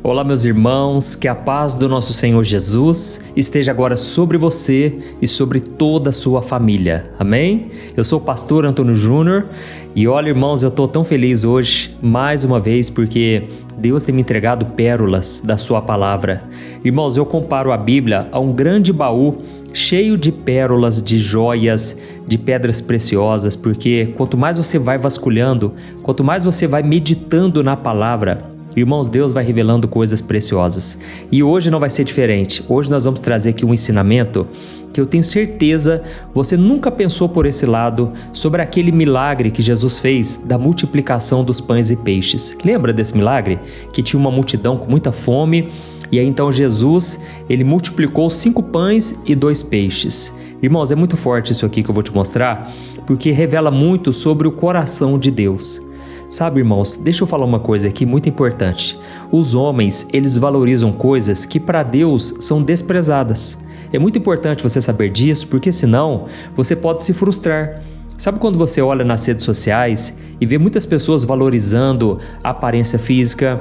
Olá, meus irmãos, que a paz do nosso Senhor Jesus esteja agora sobre você e sobre toda a sua família. Amém? Eu sou o pastor Antônio Júnior e olha, irmãos, eu estou tão feliz hoje, mais uma vez, porque Deus tem me entregado pérolas da sua palavra. Irmãos, eu comparo a Bíblia a um grande baú cheio de pérolas, de joias, de pedras preciosas, porque quanto mais você vai vasculhando, quanto mais você vai meditando na palavra, irmãos, Deus vai revelando coisas preciosas. E hoje não vai ser diferente. Hoje nós vamos trazer aqui um ensinamento que eu tenho certeza você nunca pensou por esse lado, sobre aquele milagre que Jesus fez da multiplicação dos pães e peixes. Lembra desse milagre? Que tinha uma multidão com muita fome, e aí então Jesus, ele multiplicou 5 pães e 2 peixes. Irmãos, é muito forte isso aqui que eu vou te mostrar, porque revela muito sobre o coração de Deus. Sabe, irmãos, deixa eu falar uma coisa aqui muito importante. Os homens, eles valorizam coisas que para Deus são desprezadas. É muito importante você saber disso, porque senão você pode se frustrar. Sabe quando você olha nas redes sociais e vê muitas pessoas valorizando a aparência física,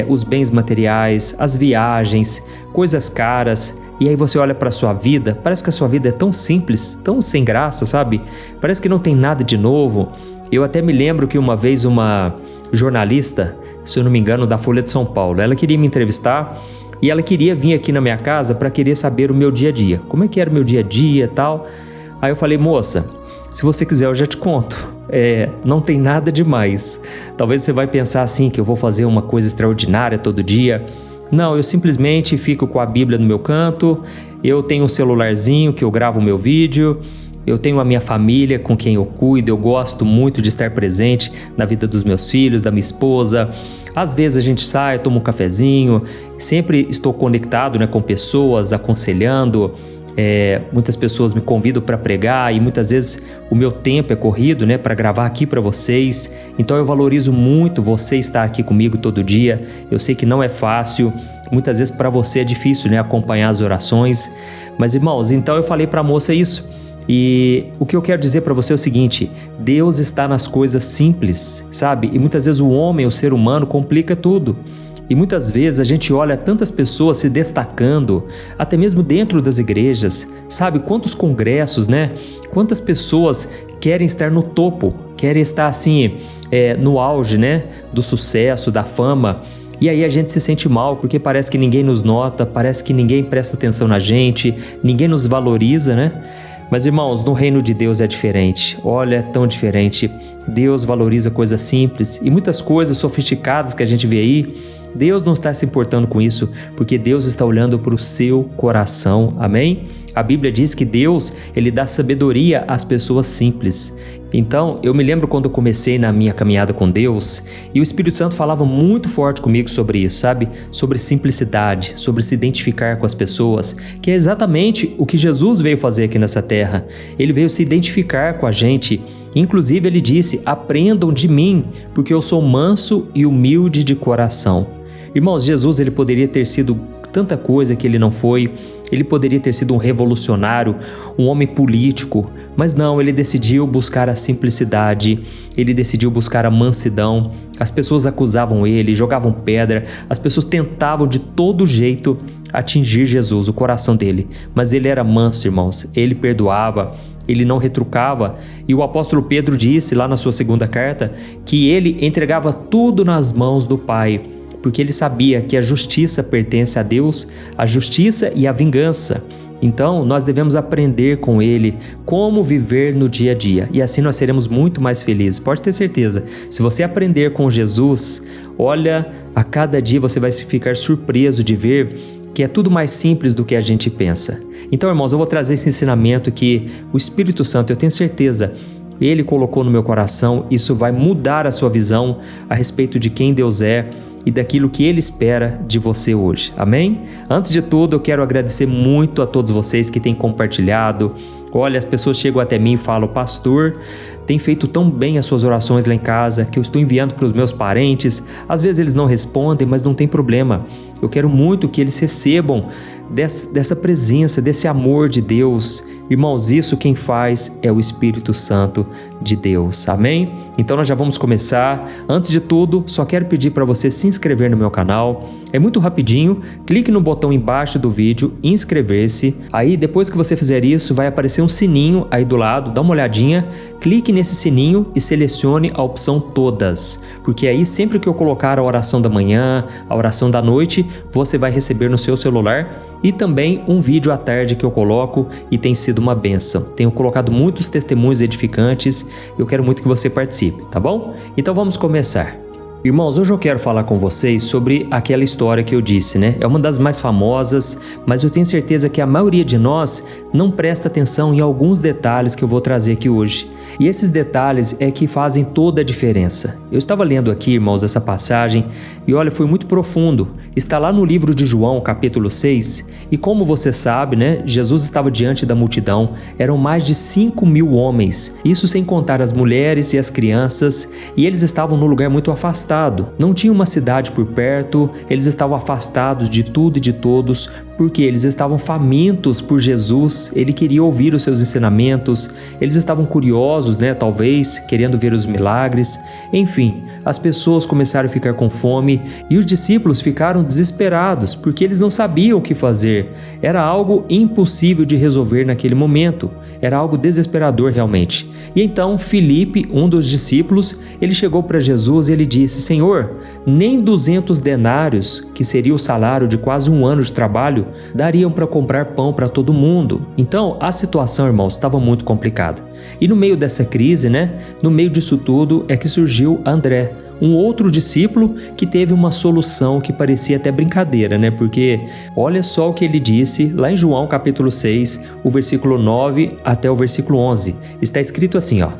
os bens materiais, as viagens, coisas caras, e aí você olha para a sua vida, parece que a sua vida é tão simples, tão sem graça, sabe? Parece que não tem nada de novo. Eu até me lembro que uma vez uma jornalista, se eu não me engano, da Folha de São Paulo, ela queria me entrevistar e ela queria vir aqui na minha casa para querer saber o meu dia a dia. Como é que era o meu dia a dia e tal. Aí eu falei, moça, se você quiser eu já te conto. Não tem nada demais. Talvez você vai pensar assim, que eu vou fazer uma coisa extraordinária todo dia. Não, eu simplesmente fico com a Bíblia no meu canto, eu tenho um celularzinho que eu gravo o meu vídeo, eu tenho a minha família com quem eu cuido, eu gosto muito de estar presente na vida dos meus filhos, da minha esposa. Às vezes a gente sai, toma um cafezinho, sempre estou conectado, com pessoas, aconselhando. Muitas pessoas me convidam para pregar e muitas vezes o meu tempo é corrido, para gravar aqui para vocês. Então eu valorizo muito você estar aqui comigo todo dia. Eu sei que não é fácil, muitas vezes para você é difícil, acompanhar as orações. Mas irmãos, então eu falei para a moça isso. E o que eu quero dizer para você é o seguinte: Deus está nas coisas simples, sabe? E muitas vezes o homem, o ser humano, complica tudo. E muitas vezes a gente olha tantas pessoas se destacando, até mesmo dentro das igrejas, sabe? Quantos congressos, Quantas pessoas querem estar no topo, querem estar assim, no auge, do sucesso, da fama. E aí a gente se sente mal, porque parece que ninguém nos nota, parece que ninguém presta atenção na gente, ninguém nos valoriza, Mas irmãos, no reino de Deus é diferente. Olha, é tão diferente. Deus valoriza coisas simples e muitas coisas sofisticadas que a gente vê aí. Deus não está se importando com isso, porque Deus está olhando para o seu coração, amém? A Bíblia diz que Deus, Ele dá sabedoria às pessoas simples. Então, eu me lembro quando eu comecei na minha caminhada com Deus, e o Espírito Santo falava muito forte comigo sobre isso, sabe? Sobre simplicidade, sobre se identificar com as pessoas, que é exatamente o que Jesus veio fazer aqui nessa terra. Ele veio se identificar com a gente. Inclusive, Ele disse, aprendam de mim, porque eu sou manso e humilde de coração. Irmãos, Jesus, Ele poderia ter sido tanta coisa que Ele não foi. Ele poderia ter sido um revolucionário, um homem político, mas não, Ele decidiu buscar a simplicidade, Ele decidiu buscar a mansidão. As pessoas acusavam Ele, jogavam pedra, as pessoas tentavam de todo jeito atingir Jesus, o coração dele, mas Ele era manso, irmãos, Ele perdoava, Ele não retrucava. E o apóstolo Pedro disse lá na sua segunda carta que Ele entregava tudo nas mãos do Pai, porque Ele sabia que a justiça pertence a Deus, a justiça e a vingança. Então, nós devemos aprender com Ele como viver no dia a dia, e assim nós seremos muito mais felizes. Pode ter certeza, se você aprender com Jesus, olha, a cada dia você vai ficar surpreso de ver que é tudo mais simples do que a gente pensa. Então, irmãos, eu vou trazer esse ensinamento que o Espírito Santo, eu tenho certeza, Ele colocou no meu coração. Isso vai mudar a sua visão a respeito de quem Deus é e daquilo que Ele espera de você hoje, amém? Antes de tudo, eu quero agradecer muito a todos vocês que têm compartilhado. Olha, as pessoas chegam até mim e falam, pastor, tem feito tão bem as suas orações lá em casa, que eu estou enviando para os meus parentes. Às vezes eles não respondem, mas não tem problema. Eu quero muito que eles recebam dessa presença, desse amor de Deus. Irmãos, isso quem faz é o Espírito Santo de Deus, amém? Então nós já vamos começar. Antes de tudo, só quero pedir para você se inscrever no meu canal. É muito rapidinho, clique no botão embaixo do vídeo, inscrever-se. Aí depois que você fizer isso, vai aparecer um sininho aí do lado, dá uma olhadinha, clique nesse sininho e selecione a opção todas. Porque aí sempre que eu colocar a oração da manhã, a oração da noite, você vai receber no seu celular. E também um vídeo à tarde que eu coloco e tem sido uma bênção. Tenho colocado muitos testemunhos edificantes, eu quero muito que você participe, tá bom? Então vamos começar. Irmãos, hoje eu quero falar com vocês sobre aquela história que eu disse, né? É uma das mais famosas, mas eu tenho certeza que a maioria de nós não presta atenção em alguns detalhes que eu vou trazer aqui hoje. E esses detalhes é que fazem toda a diferença. Eu estava lendo aqui, irmãos, essa passagem e olha, foi muito profundo. Está lá no livro de João, capítulo 6, e como você sabe, né? Jesus estava diante da multidão, eram mais de 5.000 homens, isso sem contar as mulheres e as crianças, e eles estavam num lugar muito afastado. Não tinha uma cidade por perto, eles estavam afastados de tudo e de todos, porque eles estavam famintos por Jesus, ele queria ouvir os seus ensinamentos, eles estavam curiosos, né, talvez, querendo ver os milagres. Enfim, as pessoas começaram a ficar com fome e os discípulos ficaram desesperados, porque eles não sabiam o que fazer. Era algo impossível de resolver naquele momento, era algo desesperador realmente. E então Filipe, um dos discípulos, ele chegou para Jesus e ele disse: Senhor, nem 200 denários, que seria o salário de quase um ano de trabalho, dariam para comprar pão para todo mundo. Então a situação, irmãos, estava muito complicada. E no meio dessa crise, né, no meio disso tudo é que surgiu André, um outro discípulo que teve uma solução que parecia até brincadeira, né? Porque olha só o que ele disse lá em João capítulo 6, o versículo 9 até o versículo 11. Está escrito assim, ó: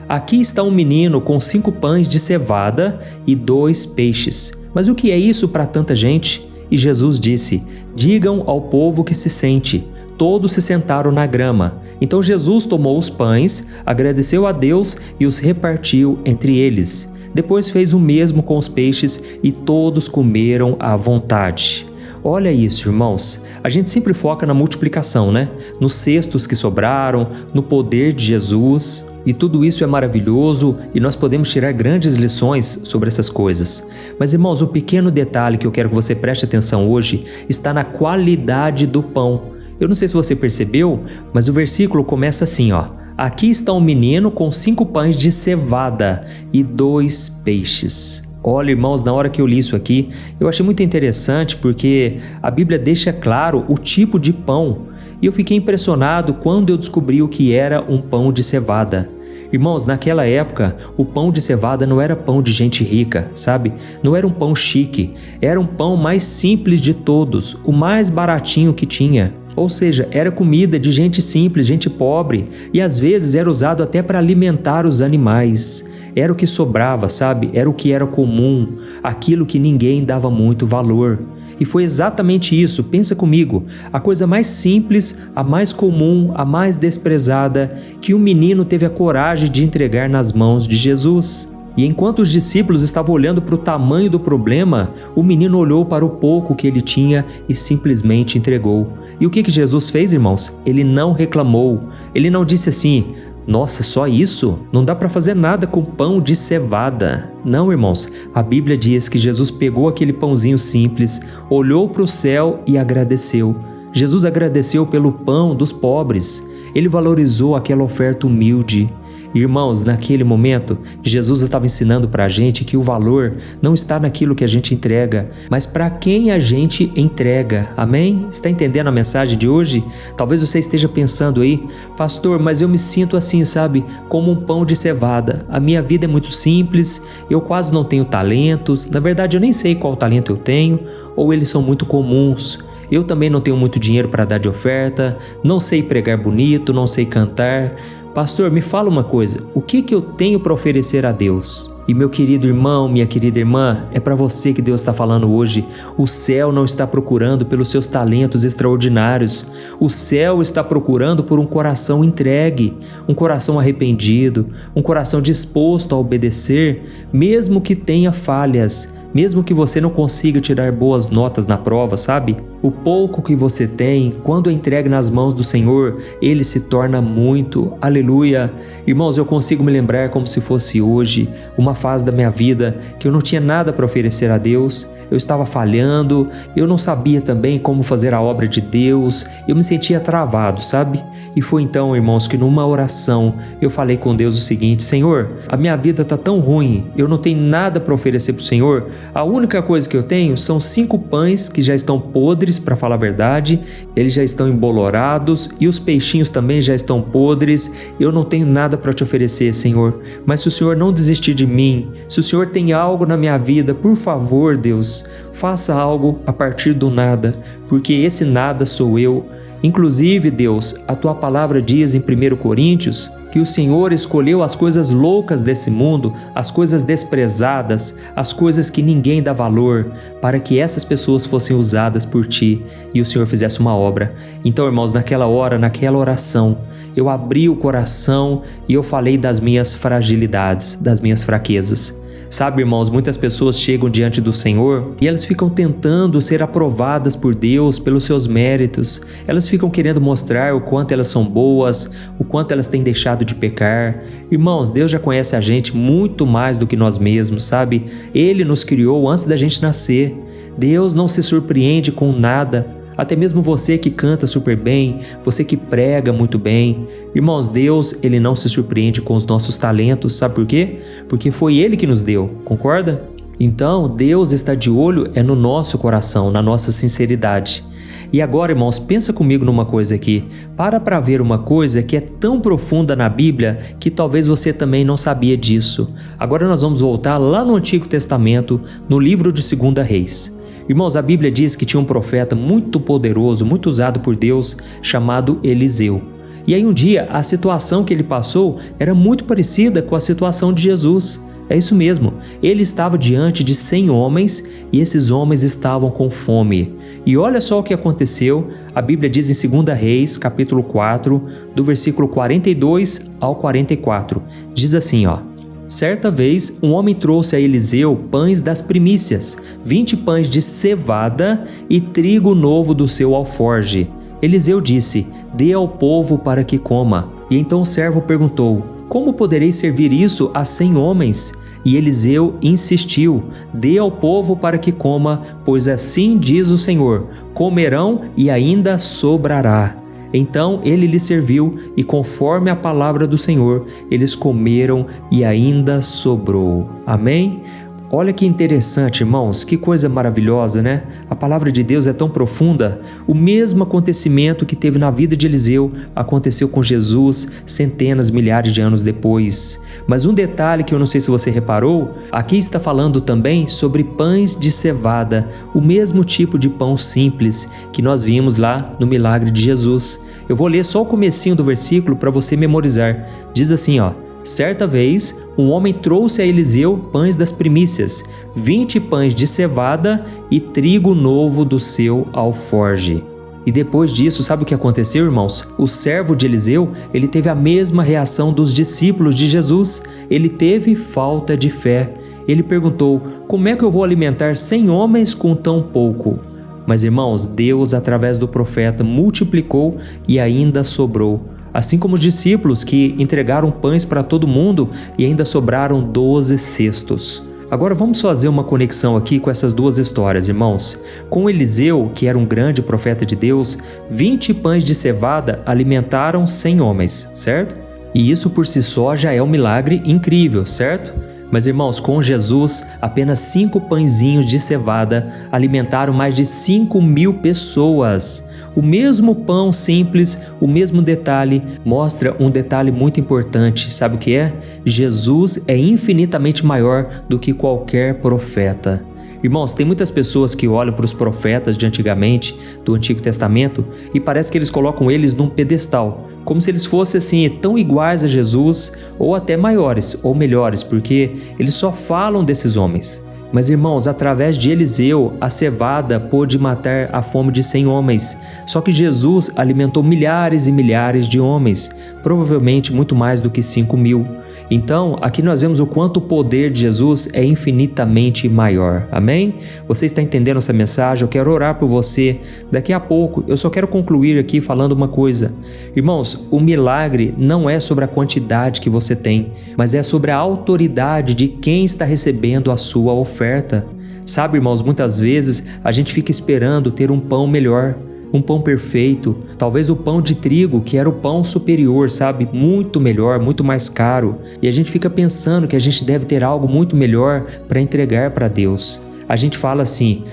Aqui está um menino com 5 pães de cevada e 2 peixes. Mas o que é isso para tanta gente? E Jesus disse: Digam ao povo que se sente. Todos se sentaram na grama. Então Jesus tomou os pães, agradeceu a Deus e os repartiu entre eles. Depois fez o mesmo com os peixes e todos comeram à vontade. Olha isso, irmãos. A gente sempre foca na multiplicação, né? Nos cestos que sobraram, no poder de Jesus. E tudo isso é maravilhoso e nós podemos tirar grandes lições sobre essas coisas. Mas, irmãos, o pequeno detalhe que eu quero que você preste atenção hoje está na qualidade do pão. Eu não sei se você percebeu, mas o versículo começa assim, ó: Aqui está um menino com 5 pães de cevada e 2 peixes. Olha, irmãos, na hora que eu li isso aqui, eu achei muito interessante porque a Bíblia deixa claro o tipo de pão. E eu fiquei impressionado quando eu descobri o que era um pão de cevada. Irmãos, naquela época, o pão de cevada não era pão de gente rica, sabe? Não era um pão chique, era um pão mais simples de todos, o mais baratinho que tinha. Ou seja, era comida de gente simples, gente pobre, e às vezes era usado até para alimentar os animais. Era o que sobrava, sabe? Era o que era comum, aquilo que ninguém dava muito valor. E foi exatamente isso, pensa comigo, a coisa mais simples, a mais comum, a mais desprezada, que o menino teve a coragem de entregar nas mãos de Jesus. E enquanto os discípulos estavam olhando para o tamanho do problema, o menino olhou para o pouco que ele tinha e simplesmente entregou. E o que Jesus fez, irmãos? Ele não reclamou, ele não disse assim: nossa, só isso? Não dá para fazer nada com pão de cevada. Não, irmãos, a Bíblia diz que Jesus pegou aquele pãozinho simples, olhou para o céu e agradeceu. Jesus agradeceu pelo pão dos pobres. Ele valorizou aquela oferta humilde. Irmãos, naquele momento, Jesus estava ensinando para a gente que o valor não está naquilo que a gente entrega, mas para quem a gente entrega. Amém? Está entendendo a mensagem de hoje? Talvez você esteja pensando aí: pastor, mas eu me sinto assim, sabe? Como um pão de cevada. A minha vida é muito simples, eu quase não tenho talentos. Na verdade, eu nem sei qual talento eu tenho, ou eles são muito comuns. Eu também não tenho muito dinheiro para dar de oferta, não sei pregar bonito, não sei cantar. Pastor, me fala uma coisa, o que eu tenho para oferecer a Deus? E meu querido irmão, minha querida irmã, é para você que Deus está falando hoje. O céu não está procurando pelos seus talentos extraordinários. O céu está procurando por um coração entregue, um coração arrependido, um coração disposto a obedecer, mesmo que tenha falhas, mesmo que você não consiga tirar boas notas na prova, sabe? O pouco que você tem, quando é entregue nas mãos do Senhor, ele se torna muito. Aleluia! Irmãos, eu consigo me lembrar como se fosse hoje, uma fase da minha vida que eu não tinha nada para oferecer a Deus. Eu estava falhando, eu não sabia também como fazer a obra de Deus, eu me sentia travado, sabe? E foi então, irmãos, que numa oração eu falei com Deus o seguinte: Senhor, a minha vida está tão ruim, eu não tenho nada para oferecer para o Senhor, a única coisa que eu tenho são 5 pães que já estão podres, para falar a verdade, eles já estão embolorados e os peixinhos também já estão podres, eu não tenho nada para te oferecer, Senhor, mas se o Senhor não desistir de mim, se o Senhor tem algo na minha vida, por favor, Deus, faça algo a partir do nada, porque esse nada sou eu. Inclusive, Deus, a Tua palavra diz em 1 Coríntios que o Senhor escolheu as coisas loucas desse mundo, as coisas desprezadas, as coisas que ninguém dá valor, para que essas pessoas fossem usadas por Ti e o Senhor fizesse uma obra. Então, irmãos, naquela hora, naquela oração, eu abri o coração e eu falei das minhas fragilidades, das minhas fraquezas. Sabe, irmãos, muitas pessoas chegam diante do Senhor e elas ficam tentando ser aprovadas por Deus pelos seus méritos. Elas ficam querendo mostrar o quanto elas são boas, o quanto elas têm deixado de pecar. Irmãos, Deus já conhece a gente muito mais do que nós mesmos, sabe? Ele nos criou antes da gente nascer. Deus não se surpreende com nada. Até mesmo você que canta super bem, você que prega muito bem. Irmãos, Deus, Ele não se surpreende com os nossos talentos, sabe por quê? Porque foi Ele que nos deu, concorda? Então, Deus está de olho no nosso coração, na nossa sinceridade. E agora, irmãos, pensa comigo numa coisa aqui. Para ver uma coisa que é tão profunda na Bíblia que talvez você também não sabia disso. Agora nós vamos voltar lá no Antigo Testamento, no livro de 2 Reis. Irmãos, a Bíblia diz que tinha um profeta muito poderoso, muito usado por Deus, chamado Eliseu. E aí um dia, a situação que ele passou era muito parecida com a situação de Jesus. É isso mesmo, ele estava diante de 100 homens e esses homens estavam com fome. E olha só o que aconteceu, a Bíblia diz em 2 Reis, capítulo 4, do versículo 42 ao 44. Diz assim, ó: Certa vez, um homem trouxe a Eliseu pães das primícias, 20 pães de cevada e trigo novo do seu alforje. Eliseu disse: Dê ao povo para que coma. E então o servo perguntou: Como poderei servir isso a 100 homens? E Eliseu insistiu: Dê ao povo para que coma, pois assim diz o Senhor: comerão e ainda sobrará. Então ele lhe serviu, e conforme a palavra do Senhor, eles comeram e ainda sobrou. Amém? Olha que interessante, irmãos, que coisa maravilhosa, né? A palavra de Deus é tão profunda. O mesmo acontecimento que teve na vida de Eliseu aconteceu com Jesus centenas, milhares de anos depois. Mas um detalhe que eu não sei se você reparou, aqui está falando também sobre pães de cevada, o mesmo tipo de pão simples que nós vimos lá no milagre de Jesus. Eu vou ler só o comecinho do versículo para você memorizar. Diz assim, ó: Certa vez, um homem trouxe a Eliseu pães das primícias, 20 pães de cevada e trigo novo do seu alforge. E depois disso, sabe o que aconteceu, irmãos? O servo de Eliseu, ele teve a mesma reação dos discípulos de Jesus. Ele teve falta de fé. Ele perguntou: como é que eu vou alimentar 100 homens com tão pouco? Mas, irmãos, Deus, através do profeta, multiplicou e ainda sobrou. Assim como os discípulos que entregaram pães para todo mundo e ainda sobraram 12 cestos. Agora vamos fazer uma conexão aqui com essas duas histórias, irmãos. Com Eliseu, que era um grande profeta de Deus, 20 pães de cevada alimentaram 100 homens, certo? E isso por si só já é um milagre incrível, certo? Mas, irmãos, com Jesus, apenas 5 pãezinhos de cevada alimentaram mais de 5.000 pessoas. O mesmo pão simples, o mesmo detalhe, mostra um detalhe muito importante. Sabe o que é? Jesus é infinitamente maior do que qualquer profeta. Irmãos, tem muitas pessoas que olham para os profetas de antigamente, do Antigo Testamento, e parece que eles colocam eles num pedestal, como se eles fossem assim tão iguais a Jesus, ou até maiores, ou melhores, porque eles só falam desses homens. Mas, irmãos, através de Eliseu, a cevada pôde matar a fome de 100 homens. Só que Jesus alimentou milhares e milhares de homens, provavelmente muito mais do que 5.000. Então, aqui nós vemos o quanto o poder de Jesus é infinitamente maior. Amém? Você está entendendo essa mensagem? Eu quero orar por você daqui a pouco. Eu só quero concluir aqui falando uma coisa. Irmãos, o milagre não é sobre a quantidade que você tem, mas é sobre a autoridade de quem está recebendo a sua oferta. Sabe, irmãos, muitas vezes a gente fica esperando ter um pão melhor, um pão perfeito, talvez o pão de trigo, que era o pão superior, sabe? Muito melhor, muito mais caro. E a gente fica pensando que a gente deve ter algo muito melhor para entregar para Deus. A gente fala assim: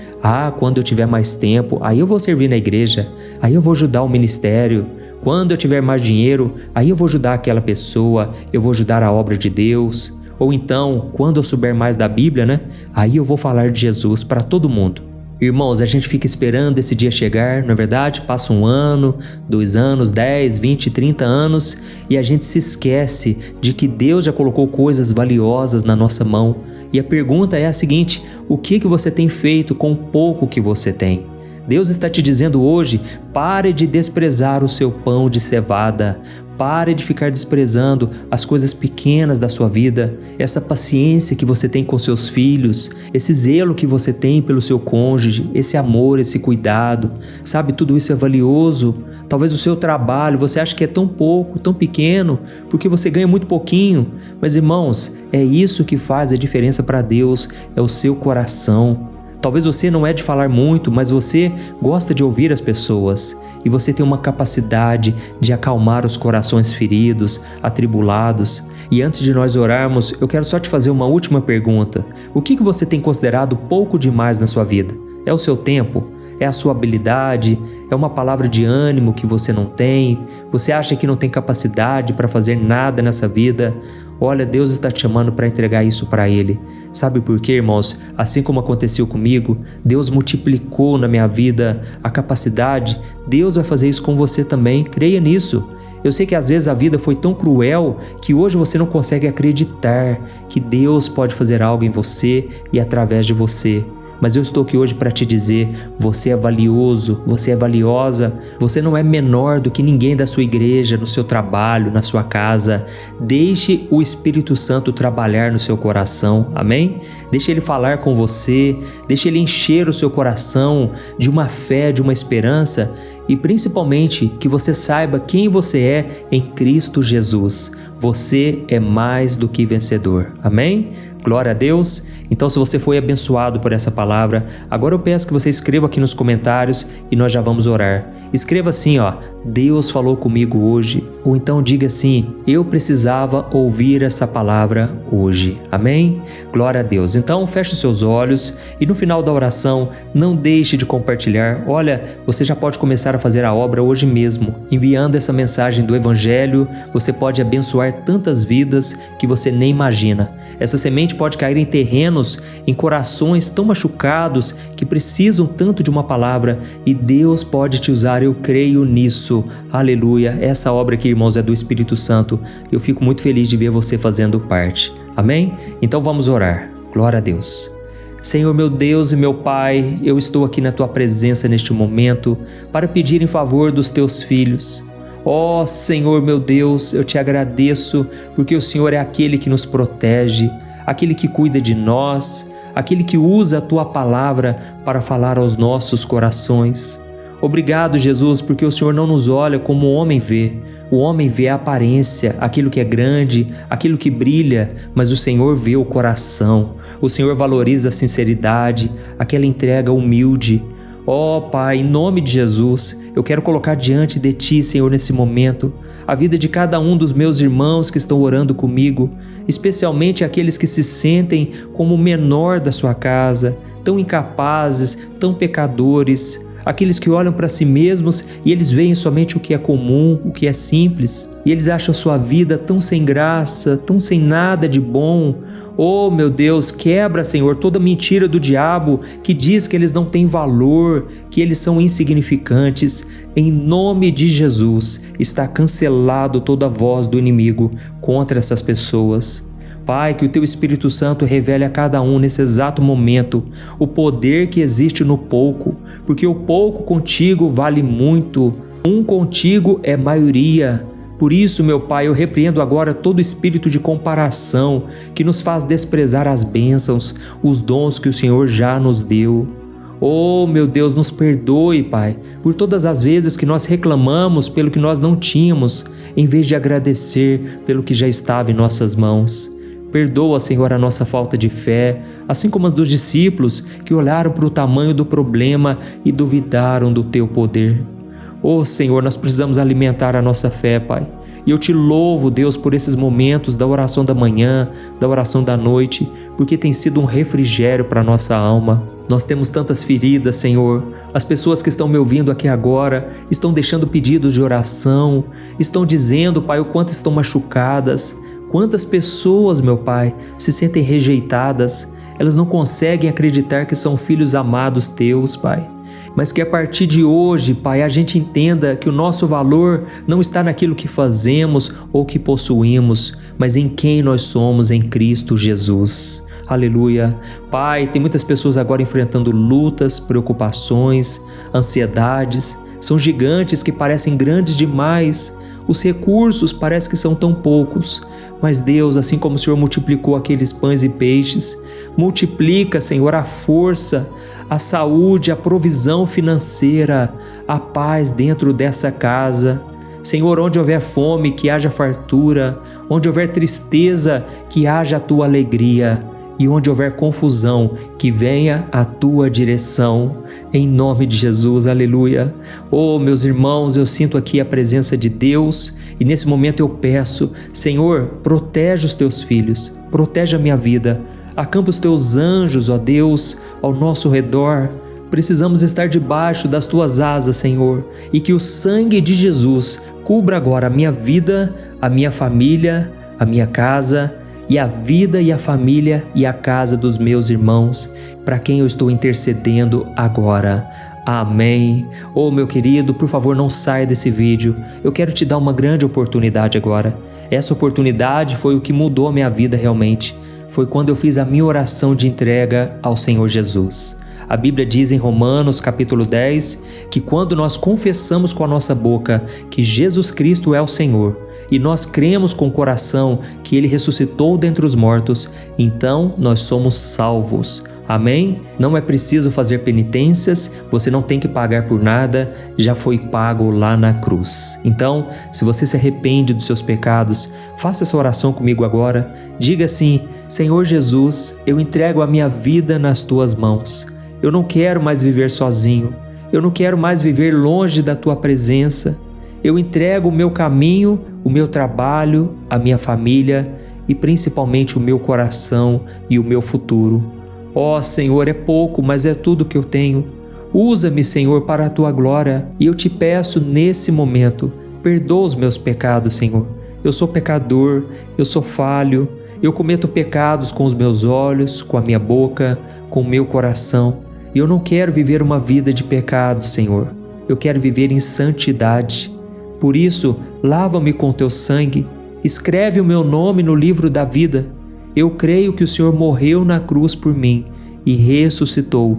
quando eu tiver mais tempo, aí eu vou servir na igreja, aí eu vou ajudar o ministério. Quando eu tiver mais dinheiro, aí eu vou ajudar aquela pessoa, eu vou ajudar a obra de Deus. Ou então, quando eu souber mais da Bíblia, né? Aí eu vou falar de Jesus para todo mundo. Irmãos, a gente fica esperando esse dia chegar, não é verdade? Passa 1 ano, 2 anos, 10, 20, 30 anos e a gente se esquece de que Deus já colocou coisas valiosas na nossa mão. E a pergunta é a seguinte: o que você tem feito com o pouco que você tem? Deus está te dizendo hoje: pare de desprezar o seu pão de cevada. Pare de ficar desprezando as coisas pequenas da sua vida, essa paciência que você tem com seus filhos, esse zelo que você tem pelo seu cônjuge, esse amor, esse cuidado. Sabe, tudo isso é valioso. Talvez o seu trabalho, você acha que é tão pouco, tão pequeno, porque você ganha muito pouquinho. Mas, irmãos, é isso que faz a diferença para Deus, é o seu coração. Talvez você não é de falar muito, mas você gosta de ouvir as pessoas. E você tem uma capacidade de acalmar os corações feridos, atribulados. E antes de nós orarmos, eu quero só te fazer uma última pergunta. O que você tem considerado pouco demais na sua vida? É o seu tempo? É a sua habilidade? É uma palavra de ânimo que você não tem? Você acha que não tem capacidade para fazer nada nessa vida? Olha, Deus está te chamando para entregar isso para Ele. Sabe por quê, irmãos? Assim como aconteceu comigo, Deus multiplicou na minha vida a capacidade. Deus vai fazer isso com você também. Creia nisso. Eu sei que às vezes a vida foi tão cruel que hoje você não consegue acreditar que Deus pode fazer algo em você e através de você. Mas eu estou aqui hoje para te dizer: você é valioso, você é valiosa, você não é menor do que ninguém da sua igreja, no seu trabalho, na sua casa. Deixe o Espírito Santo trabalhar no seu coração, amém? Deixe Ele falar com você, deixe Ele encher o seu coração de uma fé, de uma esperança e principalmente que você saiba quem você é em Cristo Jesus. Você é mais do que vencedor, amém? Glória a Deus. Então, se você foi abençoado por essa palavra, agora eu peço que você escreva aqui nos comentários e nós já vamos orar. Escreva assim, Deus falou comigo hoje. Ou então diga assim: eu precisava ouvir essa palavra hoje. Amém? Glória a Deus. Então, feche os seus olhos e no final da oração, não deixe de compartilhar. Olha, você já pode começar a fazer a obra hoje mesmo. Enviando essa mensagem do Evangelho, você pode abençoar tantas vidas que você nem imagina. Essa semente pode cair em terrenos, em corações tão machucados que precisam tanto de uma palavra e Deus pode te usar, eu creio nisso. Aleluia! Essa obra aqui, irmãos, é do Espírito Santo. Eu fico muito feliz de ver você fazendo parte. Amém? Então vamos orar. Glória a Deus. Senhor, meu Deus e meu Pai, eu estou aqui na Tua presença neste momento para pedir em favor dos Teus filhos. Ó Senhor meu Deus, eu te agradeço porque o Senhor é aquele que nos protege, aquele que cuida de nós, aquele que usa a Tua palavra para falar aos nossos corações. Obrigado, Jesus, porque o Senhor não nos olha como o homem vê. O homem vê a aparência, aquilo que é grande, aquilo que brilha, mas o Senhor vê o coração. O Senhor valoriza a sinceridade, aquela entrega humilde. Ó Pai, em nome de Jesus, eu quero colocar diante de Ti, Senhor, nesse momento, a vida de cada um dos meus irmãos que estão orando comigo, especialmente aqueles que se sentem como o menor da sua casa, tão incapazes, tão pecadores, aqueles que olham para si mesmos e eles veem somente o que é comum, o que é simples, e eles acham sua vida tão sem graça, tão sem nada de bom. Oh, meu Deus, quebra, Senhor, toda mentira do diabo que diz que eles não têm valor, que eles são insignificantes. Em nome de Jesus, está cancelado toda voz do inimigo contra essas pessoas. Pai, que o Teu Espírito Santo revele a cada um nesse exato momento o poder que existe no pouco, porque o pouco contigo vale muito. Um contigo é maioria. Por isso, meu Pai, eu repreendo agora todo espírito de comparação que nos faz desprezar as bênçãos, os dons que o Senhor já nos deu. Oh, meu Deus, nos perdoe, Pai, por todas as vezes que nós reclamamos pelo que nós não tínhamos, em vez de agradecer pelo que já estava em nossas mãos. Perdoa, Senhor, a nossa falta de fé, assim como as dos discípulos que olharam para o tamanho do problema e duvidaram do Teu poder. Oh, Senhor, nós precisamos alimentar a nossa fé, Pai. E eu te louvo, Deus, por esses momentos da oração da manhã, da oração da noite, porque tem sido um refrigério para a nossa alma. Nós temos tantas feridas, Senhor. As pessoas que estão me ouvindo aqui agora estão deixando pedidos de oração, estão dizendo, Pai, o quanto estão machucadas. Quantas pessoas, meu Pai, se sentem rejeitadas. Elas não conseguem acreditar que são filhos amados Teus, Pai. Mas que a partir de hoje, Pai, a gente entenda que o nosso valor não está naquilo que fazemos ou que possuímos, mas em quem nós somos em Cristo Jesus. Aleluia. Pai, tem muitas pessoas agora enfrentando lutas, preocupações, ansiedades. São gigantes que parecem grandes demais. Os recursos parecem que são tão poucos. Mas Deus, assim como o Senhor multiplicou aqueles pães e peixes, multiplica, Senhor, a força, a saúde, a provisão financeira, a paz dentro dessa casa. Senhor, onde houver fome, que haja fartura, onde houver tristeza, que haja a Tua alegria, e onde houver confusão, que venha a Tua direção, em nome de Jesus, aleluia. Oh, meus irmãos, eu sinto aqui a presença de Deus, e nesse momento eu peço, Senhor, protege os Teus filhos, protege a minha vida, acampa os Teus anjos, ó Deus, ao nosso redor. Precisamos estar debaixo das Tuas asas, Senhor, e que o sangue de Jesus cubra agora a minha vida, a minha família, a minha casa, e a vida e a família e a casa dos meus irmãos, para quem eu estou intercedendo agora. Amém. Oh, meu querido, por favor, não saia desse vídeo. Eu quero te dar uma grande oportunidade agora. Essa oportunidade foi o que mudou a minha vida realmente. Foi quando eu fiz a minha oração de entrega ao Senhor Jesus. A Bíblia diz em Romanos capítulo 10 que quando nós confessamos com a nossa boca que Jesus Cristo é o Senhor, e nós cremos com o coração que Ele ressuscitou dentre os mortos, então nós somos salvos. Amém? Não é preciso fazer penitências, você não tem que pagar por nada, já foi pago lá na cruz. Então, se você se arrepende dos seus pecados, faça essa oração comigo agora. Diga assim: Senhor Jesus, eu entrego a minha vida nas Tuas mãos. Eu não quero mais viver sozinho, eu não quero mais viver longe da Tua presença. Eu entrego o meu caminho, o meu trabalho, a minha família e principalmente o meu coração e o meu futuro. Ó Senhor, é pouco, mas é tudo que eu tenho. Usa-me, Senhor, para a Tua glória. E eu te peço nesse momento, perdoa os meus pecados, Senhor. Eu sou pecador, eu sou falho, eu cometo pecados com os meus olhos, com a minha boca, com o meu coração. E eu não quero viver uma vida de pecado, Senhor. Eu quero viver em santidade. Por isso, lava-me com Teu sangue, escreve o meu nome no livro da vida. Eu creio que o Senhor morreu na cruz por mim e ressuscitou,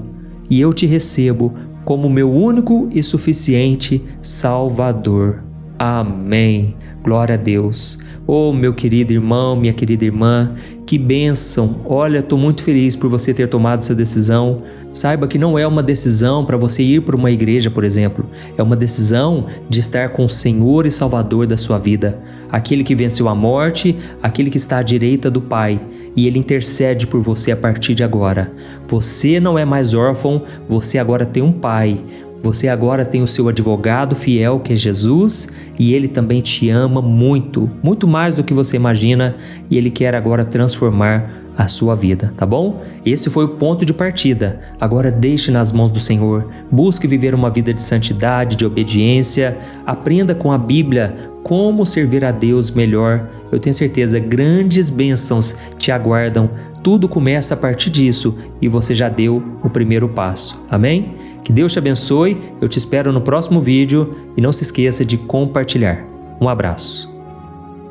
e eu te recebo como meu único e suficiente Salvador. Amém. Glória a Deus. Oh, meu querido irmão, minha querida irmã, que bênção. Olha, estou muito feliz por você ter tomado essa decisão. Saiba que não é uma decisão para você ir para uma igreja, por exemplo. É uma decisão de estar com o Senhor e Salvador da sua vida. Aquele que venceu a morte, aquele que está à direita do Pai. E Ele intercede por você a partir de agora. Você não é mais órfão, você agora tem um Pai. Você agora tem o seu advogado fiel, que é Jesus, e Ele também te ama muito, muito mais do que você imagina, e Ele quer agora transformar a sua vida, tá bom? Esse foi o ponto de partida. Agora deixe nas mãos do Senhor. Busque viver uma vida de santidade, de obediência. Aprenda com a Bíblia como servir a Deus melhor. Eu tenho certeza, grandes bênçãos te aguardam. Tudo começa a partir disso e você já deu o primeiro passo. Amém? Que Deus te abençoe. Eu te espero no próximo vídeo e não se esqueça de compartilhar. Um abraço.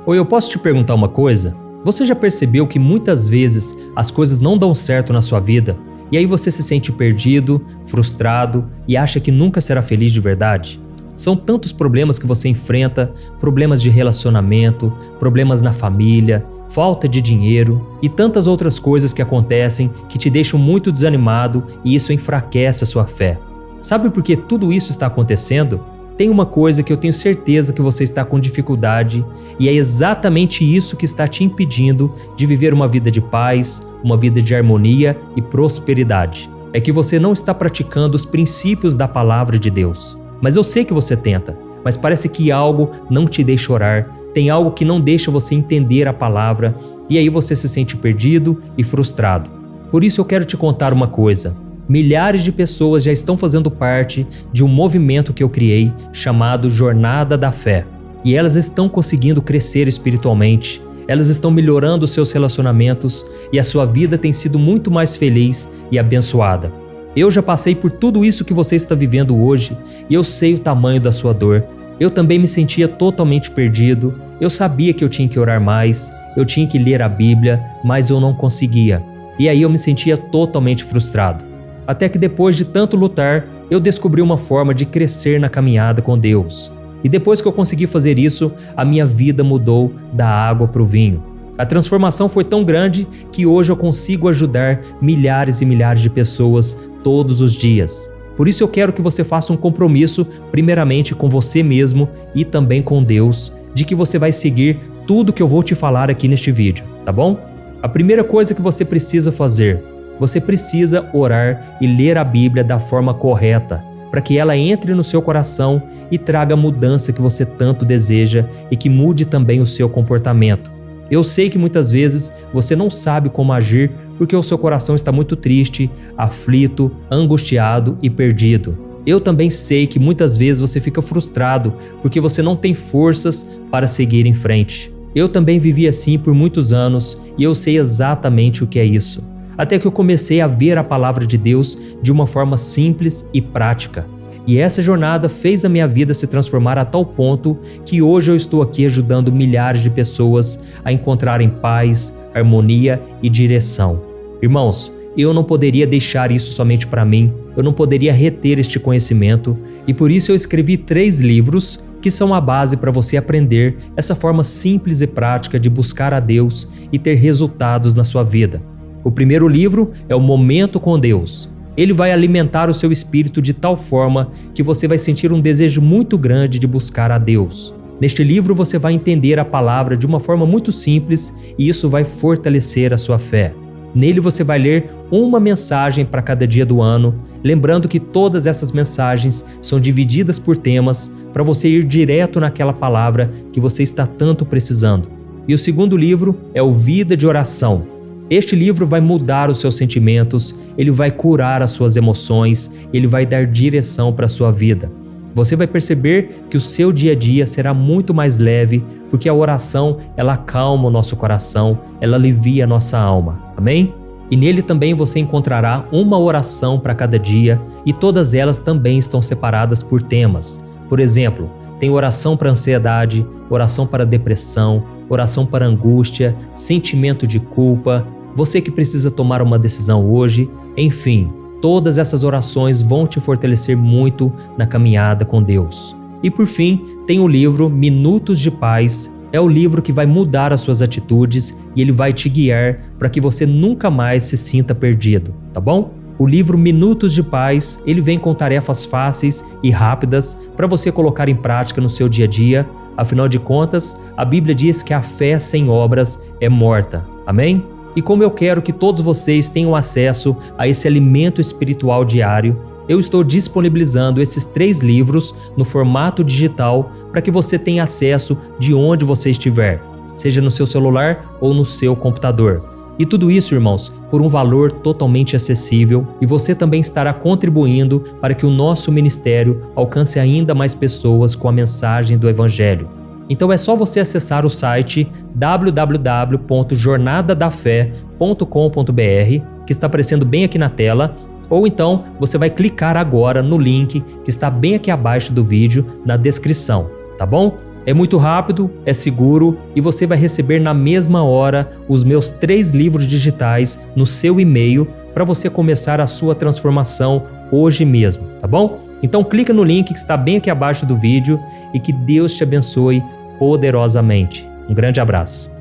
Oi, eu posso te perguntar uma coisa? Você já percebeu que muitas vezes as coisas não dão certo na sua vida e aí você se sente perdido, frustrado e acha que nunca será feliz de verdade? São tantos problemas que você enfrenta, problemas de relacionamento, problemas na família, falta de dinheiro e tantas outras coisas que acontecem que te deixam muito desanimado e isso enfraquece a sua fé. Sabe por que tudo isso está acontecendo? Tem uma coisa que eu tenho certeza que você está com dificuldade e é exatamente isso que está te impedindo de viver uma vida de paz, uma vida de harmonia e prosperidade. É que você não está praticando os princípios da palavra de Deus. Mas eu sei que você tenta, mas parece que algo não te deixa orar, tem algo que não deixa você entender a palavra e aí você se sente perdido e frustrado. Por isso eu quero te contar uma coisa. Milhares de pessoas já estão fazendo parte de um movimento que eu criei chamado Jornada da Fé. E elas estão conseguindo crescer espiritualmente, elas estão melhorando os seus relacionamentos e a sua vida tem sido muito mais feliz e abençoada. Eu já passei por tudo isso que você está vivendo hoje e eu sei o tamanho da sua dor. Eu também me sentia totalmente perdido, eu sabia que eu tinha que orar mais, eu tinha que ler a Bíblia, mas eu não conseguia. E aí eu me sentia totalmente frustrado. Até que depois de tanto lutar, eu descobri uma forma de crescer na caminhada com Deus. E depois que eu consegui fazer isso, a minha vida mudou da água para o vinho. A transformação foi tão grande que hoje eu consigo ajudar milhares e milhares de pessoas todos os dias. Por isso eu quero que você faça um compromisso, primeiramente com você mesmo e também com Deus, de que você vai seguir tudo que eu vou te falar aqui neste vídeo, tá bom? A primeira coisa que você precisa fazer, você precisa orar e ler a Bíblia da forma correta, para que ela entre no seu coração e traga a mudança que você tanto deseja e que mude também o seu comportamento. Eu sei que muitas vezes você não sabe como agir porque o seu coração está muito triste, aflito, angustiado e perdido. Eu também sei que muitas vezes você fica frustrado porque você não tem forças para seguir em frente. Eu também vivi assim por muitos anos e eu sei exatamente o que é isso. Até que eu comecei a ver a palavra de Deus de uma forma simples e prática. E essa jornada fez a minha vida se transformar a tal ponto que hoje eu estou aqui ajudando milhares de pessoas a encontrarem paz, harmonia e direção. Irmãos, eu não poderia deixar isso somente para mim, eu não poderia reter este conhecimento e por isso eu escrevi 3 livros que são a base para você aprender essa forma simples e prática de buscar a Deus e ter resultados na sua vida. O primeiro livro é o Momento com Deus. Ele vai alimentar o seu espírito de tal forma que você vai sentir um desejo muito grande de buscar a Deus. Neste livro você vai entender a palavra de uma forma muito simples e isso vai fortalecer a sua fé. Nele você vai ler uma mensagem para cada dia do ano, lembrando que todas essas mensagens são divididas por temas para você ir direto naquela palavra que você está tanto precisando. E o segundo livro é o Vida de Oração. Este livro vai mudar os seus sentimentos, ele vai curar as suas emoções, ele vai dar direção para a sua vida. Você vai perceber que o seu dia a dia será muito mais leve, porque a oração, ela acalma o nosso coração, ela alivia a nossa alma. Amém? E nele também você encontrará uma oração para cada dia e todas elas também estão separadas por temas. Por exemplo, tem oração para ansiedade, oração para depressão, oração para angústia, sentimento de culpa, você que precisa tomar uma decisão hoje, enfim, todas essas orações vão te fortalecer muito na caminhada com Deus. E por fim, tem o livro Minutos de Paz. É o livro que vai mudar as suas atitudes e ele vai te guiar para que você nunca mais se sinta perdido, tá bom? O livro Minutos de Paz, ele vem com tarefas fáceis e rápidas para você colocar em prática no seu dia a dia. Afinal de contas, a Bíblia diz que a fé sem obras é morta. Amém? E como eu quero que todos vocês tenham acesso a esse alimento espiritual diário, eu estou disponibilizando esses 3 livros no formato digital para que você tenha acesso de onde você estiver, seja no seu celular ou no seu computador. E tudo isso, irmãos, por um valor totalmente acessível e você também estará contribuindo para que o nosso ministério alcance ainda mais pessoas com a mensagem do Evangelho. Então é só você acessar o site www.jornadadafé.com.br, que está aparecendo bem aqui na tela, ou então você vai clicar agora no link que está bem aqui abaixo do vídeo, na descrição, tá bom? É muito rápido, é seguro e você vai receber na mesma hora os meus 3 livros digitais no seu e-mail para você começar a sua transformação hoje mesmo, tá bom? Então clica no link que está bem aqui abaixo do vídeo e que Deus te abençoe poderosamente. Um grande abraço.